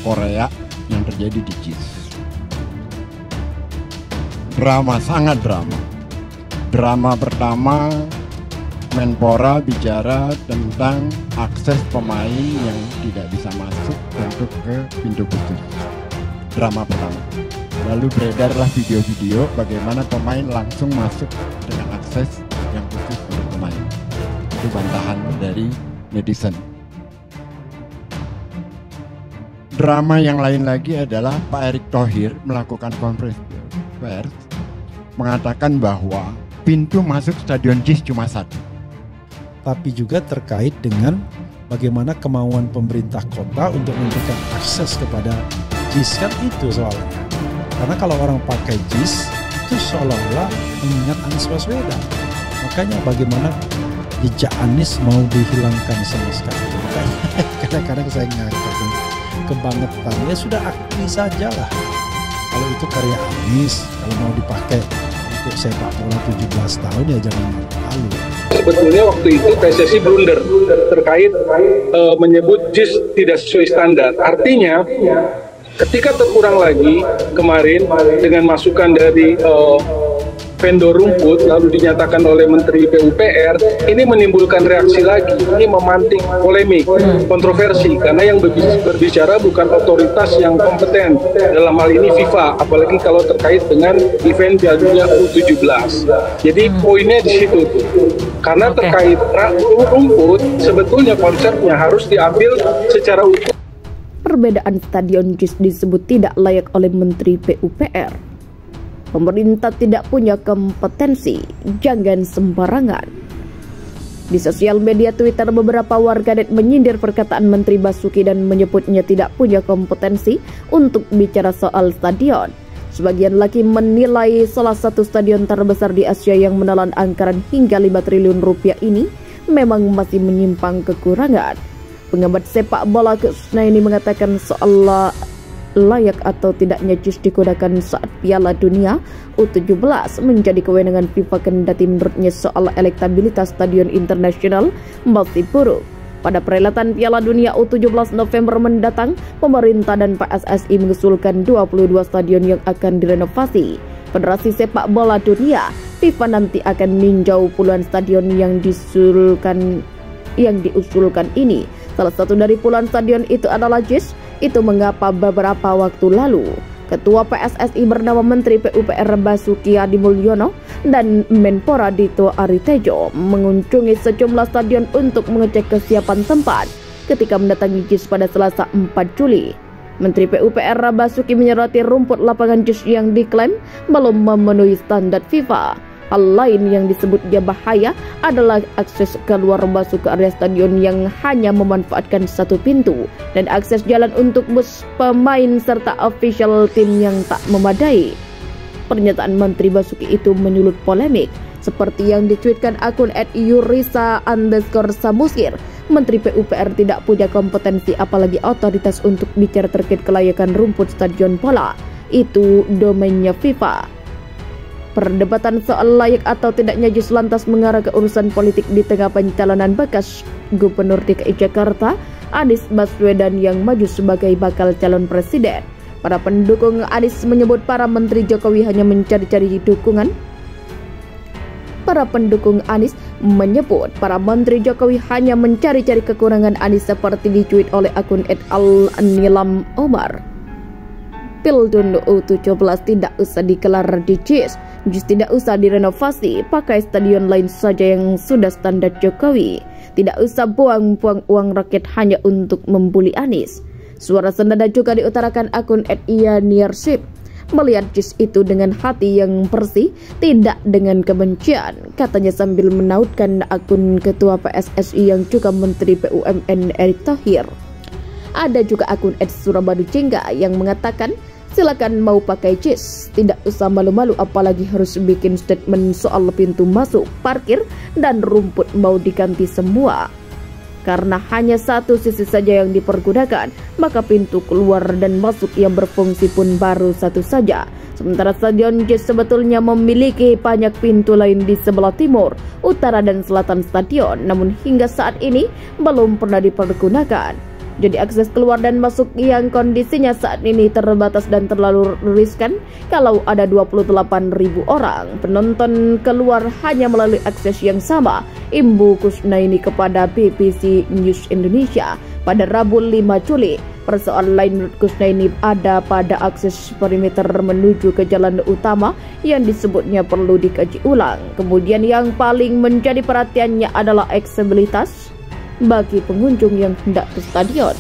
Korea yang terjadi di JIS. Drama, sangat drama. Drama pertama, Menpora bicara tentang akses pemain yang tidak bisa masuk untuk ke pintu khusus. Drama pertama. Lalu beredarlah video-video bagaimana pemain langsung masuk dengan akses yang khusus untuk pemain. Itu bantahan dari netizen. Drama yang lain lagi adalah Pak Erick Thohir melakukan konferensi pers mengatakan bahwa pintu masuk Stadion JIS cuma satu. Tapi juga terkait dengan bagaimana kemauan pemerintah kota untuk memberikan akses kepada JIS, kan itu soalnya. Karena kalau orang pakai JIS itu seolah-olah mengingat Anies Baswedan. Makanya bagaimana jejak Anies mau dihilangkan sama sekali. Kadang-kadang saya ngakak kebangetan, ya sudah akui saja lah. Kalau itu karya Anies, kalau mau dipakai untuk sepak bola 17 tahun ya jangan malu. Sebetulnya waktu itu PSSI blunder terkait menyebut JIS tidak sesuai standar. Artinya ketika terkurang lagi kemarin dengan masukan dari vendor rumput lalu dinyatakan oleh Menteri PUPR, ini menimbulkan reaksi lagi, ini memantik polemik, kontroversi, karena yang berbicara bukan otoritas yang kompeten, dalam hal ini FIFA, apalagi kalau terkait dengan event Piala Dunia U17. Jadi poinnya di situ tuh. Karena terkait rumput, sebetulnya konsepnya harus diambil secara utuh. Perbedaan Stadion JIS disebut tidak layak oleh Menteri PUPR. Pemerintah tidak punya kompetensi, jangan sembarangan. Di sosial media Twitter, beberapa warganet menyindir perkataan Menteri Basuki dan menyebutnya tidak punya kompetensi untuk bicara soal stadion. Sebagian lagi menilai salah satu stadion terbesar di Asia yang menelan anggaran hingga 5 triliun rupiah ini memang masih menyimpang kekurangan. Pengamat sepak bola Kusnaini mengatakan soal layak atau tidaknya JIS digunakan saat Piala Dunia U17 menjadi kewenangan FIFA, kendati menurutnya soal elektabilitas stadion internasional masih buruk. Pada perhelatan Piala Dunia U17 November mendatang, pemerintah dan PSSI mengusulkan 22 stadion yang akan direnovasi. Federasi Sepak Bola Dunia FIFA nanti akan meninjau puluhan stadion yang diusulkan ini. Salah satu dari puluhan stadion itu adalah JIS. Itu mengapa beberapa waktu lalu Ketua PSSI bernama Menteri PUPR Basuki Hadimulyono dan Menpora Dito Aritejo mengunjungi sejumlah stadion untuk mengecek kesiapan tempat ketika mendatangi JIS pada Selasa 4 Juli. Menteri PUPR Basuki menyoroti rumput lapangan JIS yang diklaim belum memenuhi standar FIFA. Hal lain yang disebutnya bahaya adalah akses keluar masuk ke area stadion yang hanya memanfaatkan satu pintu dan akses jalan untuk bus pemain serta official tim yang tak memadai. Pernyataan Menteri Basuki itu menyulut polemik, seperti yang ditweetkan akun @yurisa_samusir. Menteri PUPR tidak punya kompetensi apalagi otoritas untuk bicara terkait kelayakan rumput stadion bola. Itu domainnya FIFA. Perdebatan soal layak atau tidaknya JIS lantas mengarah ke urusan politik di tengah pencalonan bekas Gubernur DKI Jakarta Anies Baswedan yang maju sebagai bakal calon presiden. Para pendukung Anies menyebut para menteri Jokowi hanya mencari-cari dukungan. Para pendukung Anies menyebut para menteri Jokowi hanya mencari-cari kekurangan Anies seperti ditweet oleh akun @al-nilam Omar. Pildun U17 tidak usah dikelar di JIS. JIS tidak usah direnovasi, pakai stadion lain saja yang sudah standar Jokowi. Tidak usah buang-buang uang rakyat hanya untuk membuli Anies. Suara senada juga diutarakan akun @ianiarsip. Melihat JIS itu dengan hati yang bersih, tidak dengan kebencian, katanya sambil menautkan akun Ketua PSSI yang juga Menteri BUMN Erick Thohir. Ada juga akun @surabadujengga yang mengatakan, silakan mau pakai JIS, tidak usah malu-malu apalagi harus bikin statement soal pintu masuk, parkir, dan rumput mau diganti semua. Karena hanya satu sisi saja yang dipergunakan, maka pintu keluar dan masuk yang berfungsi pun baru satu saja. Sementara stadion JIS sebetulnya memiliki banyak pintu lain di sebelah timur, utara, dan selatan stadion, namun hingga saat ini belum pernah dipergunakan. Jadi akses keluar dan masuk yang kondisinya saat ini terbatas dan terlalu riskan kalau ada 28.000 orang penonton keluar hanya melalui akses yang sama, imbu Kusnaini kepada BBC News Indonesia pada Rabu 5 Juli. Persoalan lain menurut Kusnaini ada pada akses perimeter menuju ke jalan utama yang disebutnya perlu dikaji ulang. Kemudian yang paling menjadi perhatiannya adalah aksesibilitas bagi pengunjung yang hendak ke stadion.